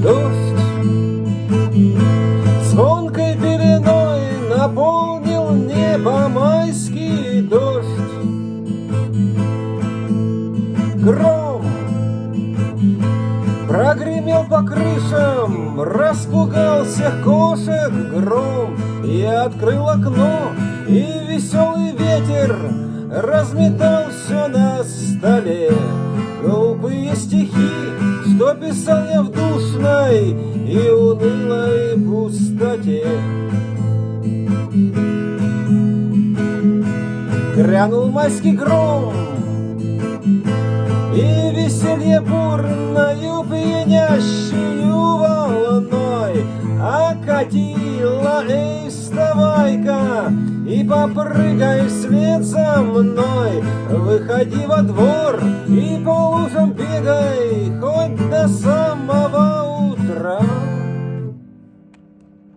Дождь звонкой пеленой наполнил небо майский дождь. Гром прогремел по крышам, распугал всех кошек гром. Я открыл окно, и веселый ветер разметал все на столе. Глупые стихи, что писал я в душной и унылой пустоте. Грянул майский гром, и веселье бурною пьянящую волной окатило. Эй, вставай-ка и попрыгай вслед за мной, выходи во двор и по лужам бегай,